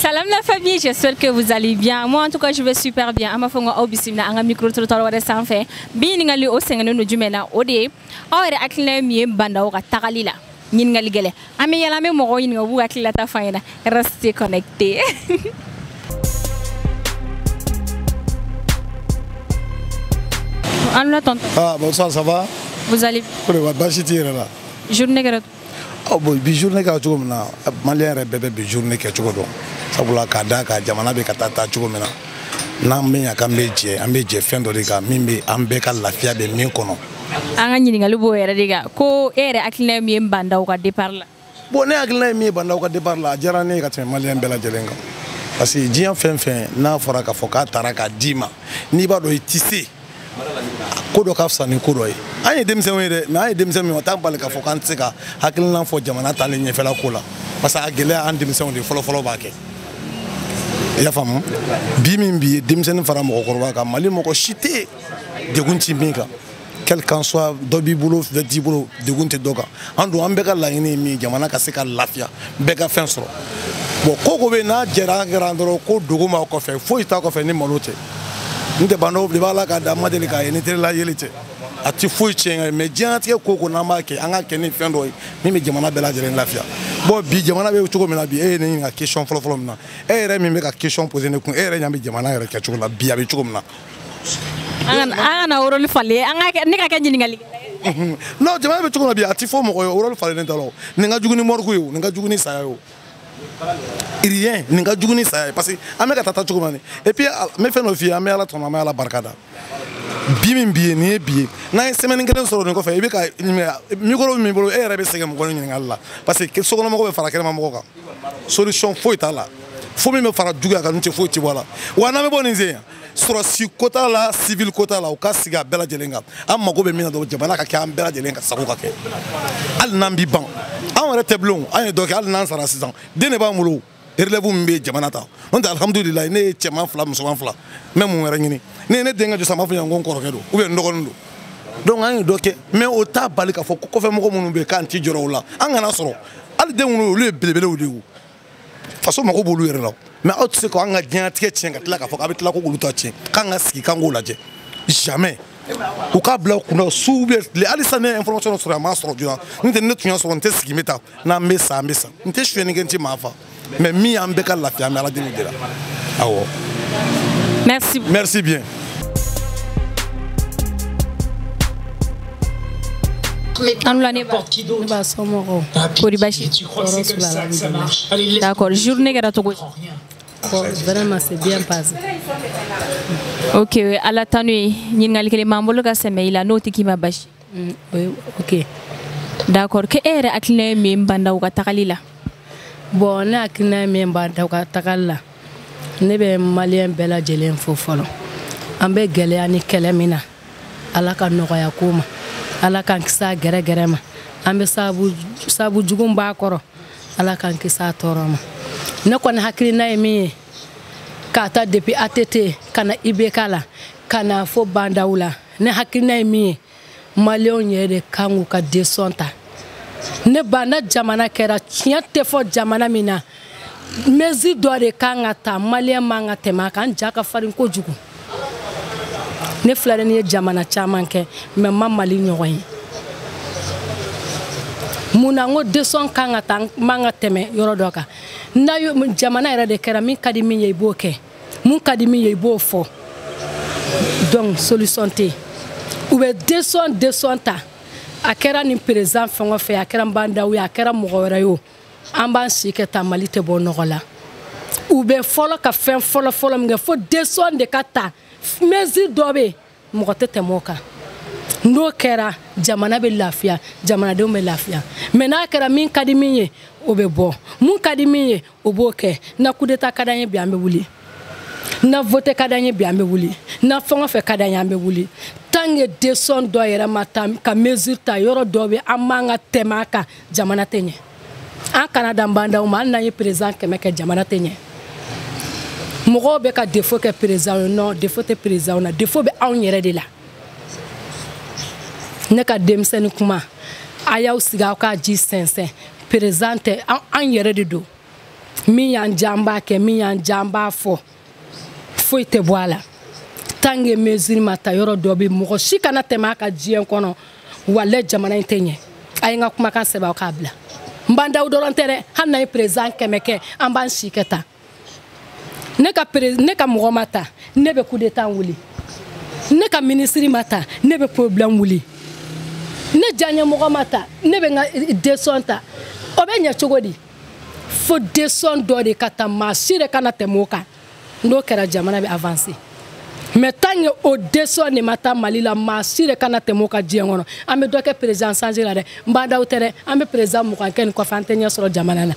Salam la famille, j'espère que vous allez bien. Moi en tout cas je vais super bien. Ama fongo au bisimna anga micro trottoir wala sanfé. Bi ni ngali o sengane no jumela ode. Awre akle mi banda o takalila. Nin ngali gele. Ame yala me mo yin ngabu akila ta fayna. Restez connectés. Anna tonton. Ah bonsoir, ça va? Vous allez bien? Journée que oh bon, journée ka cogo mina malien yɛrɛ bɛɛ bɛ bi journée kɛ cogo dɔn sabula ka da ka jamana bɛ ka taa cogo mina n'an bɛ ɲa k'an bɛ jɛ fɛn dɔ de kan min bɛ an bɛɛ ka lafiya bɛ min kɔnɔ. An ka ɲininkali b'o yɛrɛ de kan ko e yɛrɛ hakilina ye min ye bandaw ka départ la. Bon ne hakilina ye min ye bandaw ka départ la a diyara ne ye ka tɛmɛ malien bɛɛ lajɛlen kan parce que diɲɛ fɛn fɛn n'a fɔra k'a fɔ k'a taara k'a d'i ma n'i b'a dɔn i tɛ se ko dɔ ka fisa ni ko dɔ ye. An ye denmisɛnw ye dɛ mais an ye denmisɛn min o t'an bali k'a fɔ k'an tɛ se ka hakilina fɔ jamana taalen ɲɛfɛla ko la parce que a gɛlɛya an denmisɛnw de fɔlɔ b'a kɛ i y'a faamu bi min bi ye denmisɛnnin fara mɔgɔkɔrɔba kan Mali mɔgɔ si tɛ degun ti min kan quel qu'en soit dɔ b'i bolo dɔ t'i bolo degun tɛ dɔ kan an dun an bɛɛ ka laɲini ye min ye jamana ka se ka lafiya bɛɛ ka fɛn sɔrɔ bon ko ko bɛ n'a jɛra an kɛra dɔrɔn ko dogo ma kɔfɛ foyi t'a kɔfɛ ni malo tɛ n tɛ bandaw de b'a la k'a da ma deli k'a ye ni terila yeli tɛ a ti foyi tiɲɛ mais diɲɛlatigɛ ko n'an b'a kɛ an ka kɛ ni fɛn dɔ ye min bɛ jamana bɛɛ lajɛlen lafiya bon bi jamana bɛ cogo min na bi e ye ne ɲininka question fɔlɔ min na e yɛrɛ min bɛ ka question poser ne kun e yɛrɛ ɲɛ bɛ jamana yɛrɛ kɛcogo la bi a bɛ cogo min na. An kana o rôle falen an ka ne ka kɛ ɲininkali non jamana bɛ cogo min na bi a ti fɔ mɔgɔ ye o rôle falen tɛ la nin ka jugu ni mɔriku ye o nin ka jugu ni saya ye o rien nin ka jugu ni saya ye parce que an bɛ ka taa cogo min na et puis n bɛ fɛn dɔ f'i ye an bɛ Ala tɔnɔ an bɛ Ala barika da bi min bi ye nin ye bi ye n'an ye semaine kelen sɔrɔ nin kɔfɛ i bɛ ka micro min bolo e yɛrɛ bɛ sɛgɛn mɔgɔ ɲininkali la parce que sokɔnɔmɔgɔw bɛ fara kɛnɛma mɔgɔ kan solution foyi t'a la fo min bɛ fara juguya kan n'u tɛ foyi ti bɔ a la wa n'an bɛ bɔ nin sen yan sɔrɔsi ko t'a la civil ko t'a la u ka sigi a bɛɛ lajɛlen kan an mago bɛ min na dɔrɔn jamana ka kɛ an bɛɛ lajɛlen ka sago ka kɛ hali n'an b'i ban anw yɛrɛ tɛ bilen an ye dɔ kɛ hali n'an sara sisan den de b'an bolo relève min bɛ jamana ta n'o tɛ alhamdulilayi ne ye cɛman 2 musoman 2 n bɛ mun wɛrɛ ɲini ne ye ne denkɛ jɔ sama fɔ yan ko n kɔrɔkɛ don ou bien n dɔgɔnin don donc an ye dɔ kɛ mais o t'a bali k'a fɔ ko kɔfɛ mɔgɔ minnu bɛ yen k'an ti jɔrɔ o la an kana sɔrɔ hali den minnu olu ye belebelew de ye faso mago b'olu yɛrɛ la mais aw tɛ se k'an ka diɲɛlatigɛ tiɲɛ ka tila k'a fɔ k'a bɛ tila ko olu ta tiɲɛ k'an ka sigi k'an k'o lajɛ jamais u k'a bila u kunna su bɛ tile hali sisan ne ye information dɔ sɔrɔ a m'a sɔrɔ joona n'o tɛ ne tun y'a sɔrɔ n tɛ sigi n bɛ taa n'an bɛ sa an bɛ sa n tɛ suyɛnni kɛ n tɛ maa fa mais min y'an bɛɛ ka lafiya an bɛ Ala deli de la awɔ. Merci bien. D'accord, journée que tu vraiment c'est bien passé. Ok, à la tenue, il y a des membres qui sont là, note qui m'a bâché. Ok. D'accord, que est la clé même banda ou katalila? Bon, la clé même banda ou katalila. Ne bɛ malien bɛɛ lajɛlen fo fɔlɔ an bɛ gɛlɛya ni kɛlɛ min na Ala ka nɔgɔya ko ma Ala k'an kisi a gɛrɛgɛrɛ ma an bɛ sabu jugu b'a kɔrɔ Ala k'an kisi a tɔɔrɔ ma ne kɔni hakilina ye min ye k'a ta depuis ATT ka na IBK la ka na fo bandaw la ne hakilina ye min ye maliyɛnw yɛrɛ de kan k'u ka desɔn ta ne ba na jamana kɛra tiɲɛ tɛ fɔ jamana min na mesure dɔ de kan ka ta maliyɛn man ka tɛmɛ a kan ja ka farin kojugu ne filɛ ye jamana caman kɛ mais ma Mali ɲɔgɔn ye mun na n ko desɔn kan ka ta man ka tɛmɛ yɔrɔ dɔ kan jamana yɛrɛ de kɛra min ka di min ye i b'o kɛ mun ka di min ye i b'o fɔ donc solution tɛ yen u bɛ desɔn ta a kɛra nin président fɛn o fɛn a kɛra n bandaw ye a kɛra mɔgɔ wɛrɛ ye o an b'an si kɛ ta Mali tɛ bɔ nɔgɔ la u bɛ fɔlɔ ka fɛn fɔlɔ min kɛ fo desɔn de ka ta mesure dɔ bɛ yen mɔgɔ tɛ tɛmɛ o kan n'o kɛra jamana bɛ lafiya jamanadenw bɛ lafiya mais n'a kɛra min ka di min ye o bɛ bɔ mun ka di min ye o b'o kɛ na coup d'état ka d'an ye bi an bɛ wuli na vote ka d'an ye bi an bɛ wuli na fɛn o fɛn ka d'an ye an bɛ wuli tant que desɔn dɔ yɛrɛ ma ta ka mesure ta yɔrɔ dɔ bɛ an man ka tɛmɛ a kan jamana tɛ ɲɛ an kana dan bandaw ma hali n'an ye président kɛmɛ kɛ jamana tɛ ɲɛ mɔgɔw bɛ ka défaut kɛ président ye non défaut tɛ président na défaut bɛ anw yɛrɛ de la ne ka denmisɛnnin kuma a y'aw sigi aw ka ji sɛnsɛn président tɛ an yɛrɛ de don min y'an jamba kɛ min y'an jamba fɔ foyi tɛ bɔ a la tant que mesure ma ta yɔrɔ dɔ bɛ mɔgɔ si kana tɛmɛ a ka diɲɛ kɔnɔ walahi jamana in tɛ ɲɛ a ye n ka kumakan sɛbɛn aw k'a bila n b'an daw dɔrɔn tɛ dɛ hali n'a ye président 100 kɛ an b'an si kɛ tan ne ka mɔgɔ ma ta ne bɛ coup d'état wuli ne ka ministre ma ta ne bɛ problème wuli ne diyaɲɛ mɔgɔ ma ta ne bɛ n ka décision ta o bɛ ɲɛ cogo di fo décision dɔ de ka ta maa si de kana tɛmɛ o kan n'o kɛra jamana bɛ avancer mais tant que o décision ne ma ta Mali la maa si de kana tɛmɛ o kan diɲɛ kɔnɔ an bɛ dɔ kɛ président changé la dɛ n b'a daw tɛ dɛ an bɛ président 20 kɛ nin kɔfɛ an tɛ ɲɛ sɔrɔ jamana la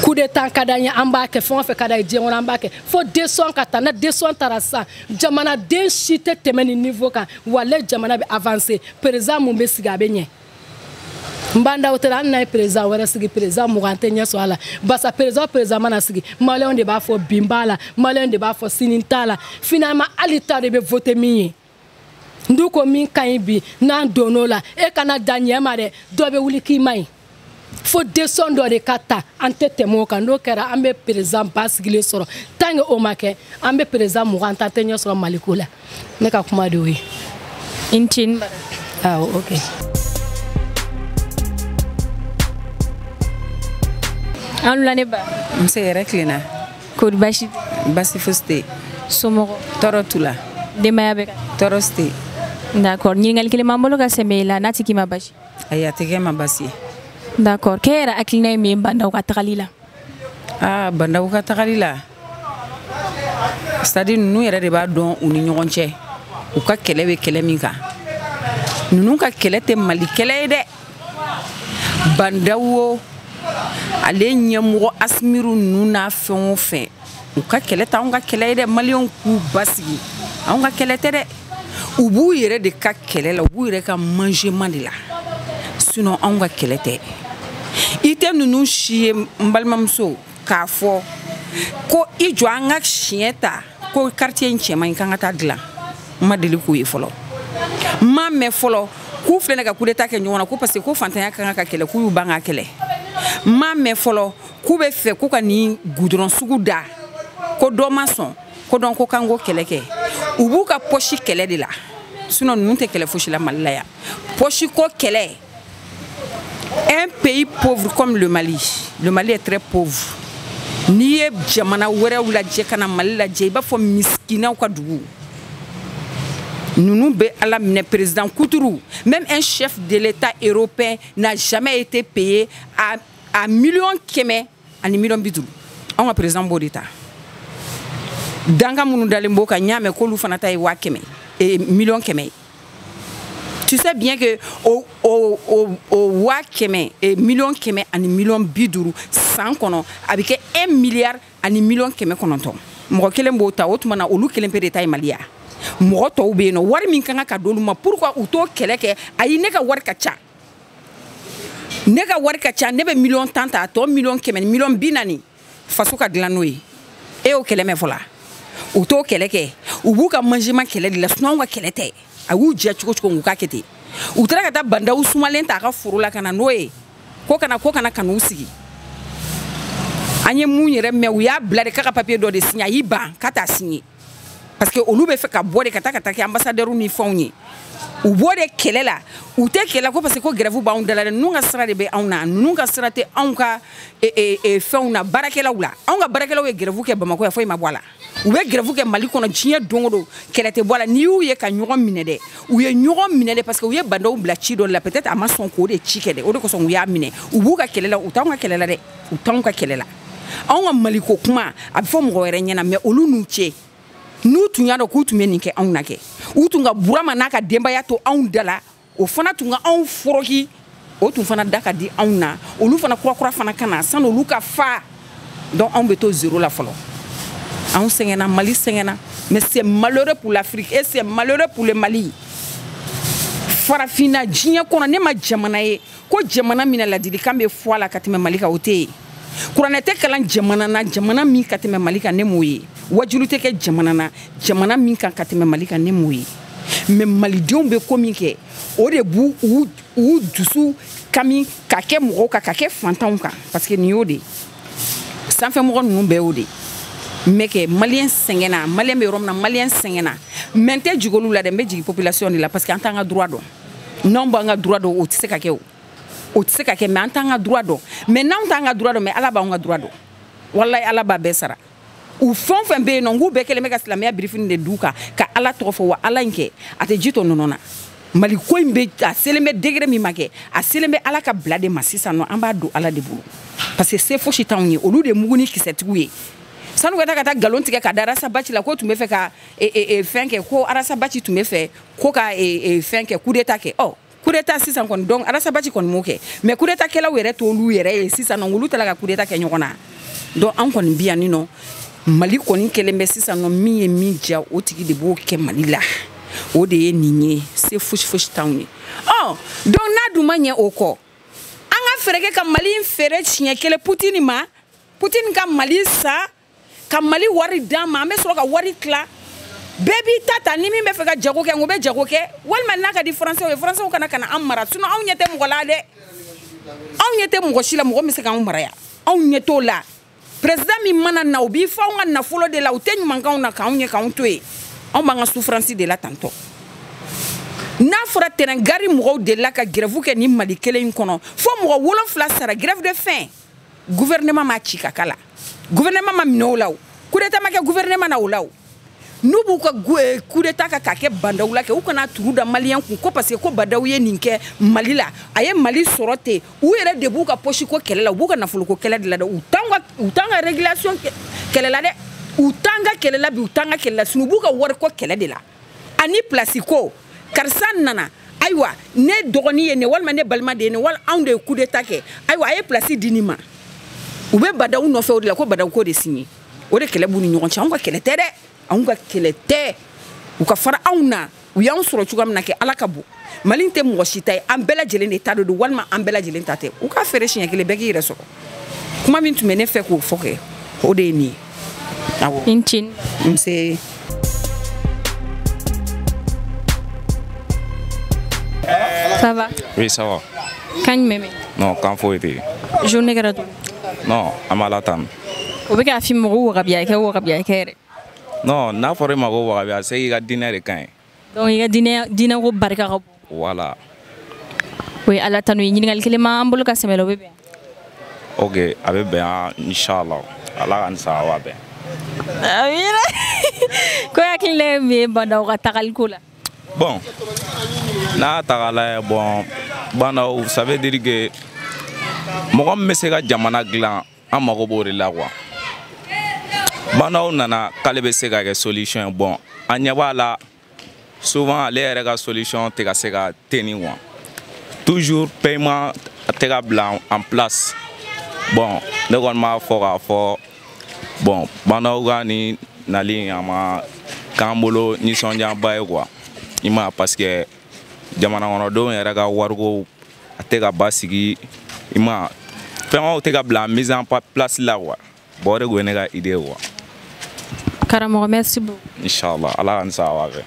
coup d'état ka d'an ye an b'a kɛ fɛn o fɛn ka d'a ye diɲɛ kɔnɔ an b'a kɛ fo décision ka ta na décision taara sisan jamanaden si tɛ tɛmɛ nin niveau kan walahi jamana bɛ avancer président mun bɛ sigi a bɛ ɲɛ n b'an daw tɛ dɛ hali n'a ye président wɛrɛ sigi président 20 an tɛ ɲɛ sɔrɔ a la barisa président mana sigi maliyɛnw de b'a fɔ bin b'a la maliyɛnw de b'a fɔ sini t'a la finalement hali ta de bɛ voter min ye ndu ko min ka ɲi bi n'an donn'o la e kana da ɲɛ ma dɛ dɔ bɛ wuli k'i ma ɲi fo décision dɔ de ka ta an tɛ tɛmɛ o kan n'o kɛra an bɛ président ba sigilen sɔrɔ tant que o ma kɛ an bɛ président 20 an tɛ ɲɛ sɔrɔ Mali ko la ne ka kuma de y'o ye. Intin. Awɔ ok. An wulani ba. Muso yɛrɛ tilenna. Kori basi tɛ. Basi fosi tɛ yen. Somɔgɔ. Tɔɔrɔ t'u la. Denbaya bɛ ka. Tɔɔrɔ si tɛ yen. D'accord ɲininkali kelen b'an bolo ka sɛmɛ i la n'a tɛ k'i ma basi. Ayi a tɛ kɛ ma basi ye. D'accord k'e yɛrɛ hakilina ye min ye bandaw ka tagali la. Bandaw ka tagali la. C'est à dire ninnu yɛrɛ de b'a dɔn u ni ɲɔgɔn cɛ u ka kɛlɛ bɛ kɛlɛ min kan ninnu ka kɛlɛ tɛ Mali kɛlɛ ye dɛ bandaw o ale ɲɛmɔgɔ Asimiru ninnu n'a fɛn o fɛn u ka kɛlɛ tɛ anw ka kɛlɛ ye dɛ maliyɛnw k'u basigi anw ka kɛlɛ tɛ dɛ u b'u yɛrɛ de ka kɛlɛ la u b'u yɛrɛ ka mangement de la sinon anw ka kɛlɛ tɛ i tɛ ninnu si ye n balimamuso k'a fɔ ko i jɔ an ka siɲɛ ta ko quartier in cɛman in kan ka taa dilan n ma deli k'o ye fɔlɔ n ma mɛn fɔlɔ k'u filɛ ka coup d'état kɛ ɲɔgɔn na ko parce que ko fantanya kan ka kɛlɛ k'u y'u ban ka kɛlɛ n ma mɛn fɔlɔ k'u bɛ fɛ ko ka nin goudron sugu da ko dɔ ma sɔn ko dɔn ko kan k'o kɛlɛ kɛ u b'u ka poche kɛlɛ de la sinon ninnu tɛ kɛlɛ fosi la Mali la yan poche ko kɛlɛ un pays pauvre comme le Mali est très pauvre. N'i ye jamana wɛrɛw lajɛ ka na Mali lajɛ i b'a fɔ miskinaw ka dugu ninnu bɛ Ala minɛ président Kuturu même un chef de l'État européen n'a jamais été payé à 1,1 million ani 1,50 million anw ka président b'o de ta danga minnu dalen b'o kan n y'a mɛn k'olu fana ta ye 1,1 million. Tu sais bien que au 1,1 million ani 1,50 million san kɔnɔ a bɛ kɛ 1 milliard ani 1,9 million mɔgɔ kelen b'o ta o tuma na olu kelen pe de ta ye Mali ya mɔgɔ tɔw bɛ yen nɔ wari min kan ka d'olu ma pourquoi u t'o kɛlɛ kɛ ayi ne ka wari ka ca ne bɛ 1,10 ta a tɔ 1,1 million 1,40 faso ka dilan n'o ye e y'o kɛlɛ mɛn fɔlɔ u t'o kɛlɛ kɛ u b'u ka mangement kɛlɛ de la sinon anw ka kɛlɛ tɛ a y'u jɛ cogo k'u k'a kɛ ten u taara ka taa bandaw sumalen ta a ka foro la ka na n'o ye ko kana kan'u sigi an ye mun yɛrɛ mɛn u y'a bila de k'a ka papier dɔ de signer a y'i ban k'a t'a signer parce que olu bɛ fɛ ka bɔ de ka taa kɛ ambassadeur ni fɛnw ye u b'o de kɛlɛ la u tɛ kɛlɛ ko parce que ko grève b'anw da la dɛ ninnu ka sira de bɛ anw na ninnu ka sira tɛ anw ka fɛnw na baarakɛlaw la anw ka baarakɛlaw ye grève kɛ Bamakɔ yan foyi ma bɔ a la u bɛ grève kɛ Mali kɔnɔ diɲɛ don o don kɛlɛ tɛ bɔ a la n'i y'u ye ka ɲɔgɔn minɛ dɛ u ye ɲɔgɔn minɛ dɛ parce que u ye bandaw bila ci dɔ la peut-être a ma sɔn k'o de ci kɛ dɛ o de kosɔn u y'a minɛ u b'u ka kɛlɛ la u t'anw ka kɛlɛ la dɛ u t'anw ka kɛlɛ la anw ka Mali ko kuma a bɛ fɔ mɔgɔ wɛrɛ ɲɛna mais olu n'u cɛ n'u tun y'a dɔn k'u tun bɛ nin kɛ anw na kɛ u tun ka Burama n'a ka denbaya to anw da la o fana tun ka anw foroki o tun fana da ka di anw na olu fana kurakura fana ka na sani olu ka fa donc anw bɛ to zéro la fɔlɔ anw sɛgɛnna Mali sɛgɛnna mais c'est malheureux pour l'Afrique et c'est malheureux pour le Mali farafinna diɲɛ kɔnɔ ne ma jamana ye ko jamana min na ladilikan bɛ fɔ a la ka tɛmɛ Mali kan o tɛ yen kuranɛ tɛ kalan jamana na jamana min ka tɛmɛ Mali kan ne m'o ye wajulu tɛ kɛ jamana na jamana min kan ka tɛmɛ Mali kan ne m'o ye mais malidenw bɛ ko min kɛ o de b'u dusu kami ka kɛ mɔgɔw kan ka kɛ fantanw kan parce que nin y'o de sanfɛ mɔgɔ ninnu bɛɛ y'o de mais que malien sɛngɛnna malien bɛ yɔrɔ min na malien sɛngɛnna mais n tɛ jigi olu la dɛ n bɛ jigi population de la parce que an t'an ka droit dɔn n'anw b'an ka droit dɔn o tɛ se ka kɛ o tɛ se ka kɛ mais an t'an ka droit dɔn mais n'anw t'an ka droit dɔn mais ala b'anw ka droit dɔn walayi ala b'a bɛɛ sara u fɛn o fɛn bɛ yen nɔ n k'u bɛɛ kɛlen bɛ ka silamɛya birifini de d'u kan ka ala tɔgɔ fɔ wa ala in kɛ a tɛ ji to nɔnɔ na mali ko in bɛ a selen bɛ degré min ma kɛ a selen bɛ ala ka bila de ma sisan nɔ an b'a don ala de bolo parce que se fosi t'anw ye olu de mugu ni kisɛtigiw ye sanu ka taa galon tigɛ ka da arasa baci la ko tun bɛ fɛ ka fɛn kɛ ko arasa baci tun bɛ fɛ ko ka fɛn kɛ coup d'état kɛ coup d'état sisan kɔni donc arasa baci kɔni m'o kɛ mais coup d'état kɛlaw yɛrɛ t'olu yɛrɛ ye sisan nɔ olu tala ka coup d'état kɛ ɲɔgɔn na donc an kɔni bi yan nɔ mali kɔni kɛlen bɛ sisan nɔ min ye min diya o tigi de b'o kɛ mali la o de ye nin ye se fosi fosi t'anw ye donc n'a dun ma ɲɛ o kɔ an ka fɛɛrɛ kɛ ka mali feere siɲɛ kelen Poutine ma Poutine ka mali sa ka mali wari d'an ma an bɛ sɔrɔ ka wari tila bɛɛ b'i ta ni min bɛ fɛ ka jago kɛ n ko bɛ jago kɛ walima n'a ka di français ye français kana an mara sinon anw ɲɛ tɛ mɔgɔ la dɛ anw ɲɛ tɛ mɔgɔ si la mɔgɔ min bɛ se k'anw mara yan anw ɲɛ t'o la président min mana na u b'i fɔ anw ka nafolo de la u tɛ ɲumankanw na k'anw ɲɛ k'anw to yen anw b'an ka souffrance de la tantɔ n'a fɔra terrain gari mɔgɔw de la ka grève kɛ ni mali kelen in kɔnɔ fo mɔgɔ 7 sara grève de faim gouvernement m'a ci ka kala gouvernement ma minɛ o la o coup d'état ma kɛ gouvernement na o la o n'u b'u ka coup d'état ka kɛ bandaw la kɛ u kana turu da malien kun ko parce que ko badaw ye nin kɛ mali la a ye mali sɔrɔ ten u yɛrɛ de b'u ka poche ko kɛlɛ la u b'u ka nafolo ko kɛlɛ de la dɛ u t'an ka régulation kɛlɛ la dɛ u t'an ka kɛlɛ la bi u t'an ka kɛlɛ la sinon u b'u ka wari ko kɛlɛ de la ani place ko karisa nana ayiwa ne dɔgɔnin ye ne walima ne balima de ye ne wala anw de ye coup d'état kɛ ayiwa a ye place di nin ma u bɛ badaw nɔfɛ o de la ko badaw ko de signé o de kɛlɛ b'u ni ɲɔgɔn cɛ anw ka kɛlɛ tɛ dɛ anw ka kɛlɛ tɛ u ka fara anw na u y'anw sɔrɔ cogoya min na kɛ ala ka bon mali tɛ mɔgɔ si ta ye an bɛɛ lajɛlen de ta de don walima an bɛɛ lajɛlen ta tɛ u ka feere siɲɛ kelen bɛɛ k'i yɛrɛ sɔrɔ kuma min tun bɛ ne fɛ k'o fɔ kɛ o de ye nin ye awɔ nse Ça va? Oui, ça va. Quand même? Non, quand faut être. Journée gratuite? Non, à Malatan. Ou bien film ou rabia ke Non, n'a pas vraiment go rabia, c'est il a dîner de quand. Donc il a dîner au barka. Voilà. Oui, à la tanouille, il y a le climat ambolo ka semelo bébé. OK, avec bien inchallah. Allah an sa wa be. Amina. Ko yakile me banda o takal kula. Bon. Na takala bon bana ça veut dire que mɔgɔ min bɛ se ka jamana dilan an mago b'o de la quoi banaw nana k'ale bɛ se ka kɛ solution ye bon an ɲɛ b'a la souvent ale yɛrɛ ka solution tɛ ka se ka tenir quoi toujours paiement tɛ ka bila en place bon ne kɔni b'a fɔ k'a fɔ bon banaw ka nin nali a ma k'an bolo nisɔndiyaba ye quoi i ma parce que jamana kɔnɔdenw yɛrɛ ka wariko a tɛ ka basigi i ma fɛn o tɛ ka bila mise en place la quoi bon o de ko ne ka idée quoi. Karamɔgɔ merci beaucoup. Inchallah ala ka n sa wa fɛ.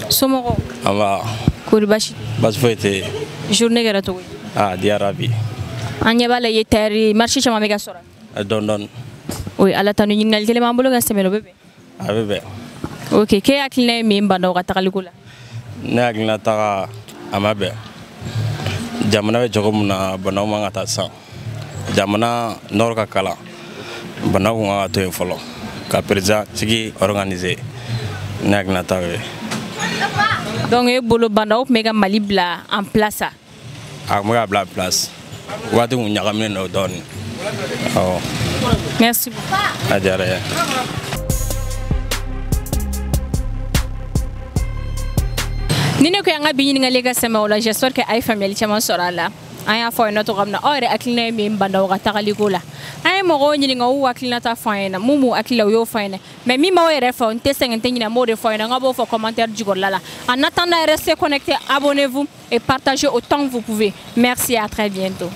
Somɔgɔw. An b'a. Kori basi. Basi foyi tɛ yen. Journée kɛra cogo di? Diyara bi. An ɲɛ b'a la i ye tailleur marché caman bɛ ka sɔrɔ. Dɔɔni dɔɔni. Oui ala tanu ɲininkali kelen b'an bolo ka sɛmɛ o bɛ bɛn. A bɛ bɛn. Ok k'e hakilina ye min banda o ka tagaliko la? Ne hakilina taga a ma bɛn. Jamana bɛ cogo min na banaw man ka taa san. Jamana nɔrɔ ka kalan banaw kun kan ka to yen fɔlɔ ka président sigi organiser ne hakilina ta ye. Donc e bolo bandaw tun bɛ ka Mali bila en place a? A tun bɛ ka bila en place waati kun ɲagaminen don dɔɔni. Awɔ. Merci beaucoup. A diyara n ye. Ni ne ko an ka bi ɲininkali ka sɛmɛ o la j'espère que a ye faamuyali caman sɔrɔ a la an y'a fɔ a ɲɛna cogo min na aw yɛrɛ hakilina ye min banda o ka tagaliko la an ye mɔgɔw ɲininka u hakilinata fɔ an ɲɛna mun b'u hakili la u y'o fɔ an ɲɛna mais min b'aw yɛrɛ fɛ n tɛ sɛgɛn n tɛ ɲinɛ n b'o de fɔ an ɲɛna n ka b'o fɔ commentaire jukɔrɔla la en attendant restez connectés abonnez-vous et partagez autant que vous pouvez merci et à très bientôt.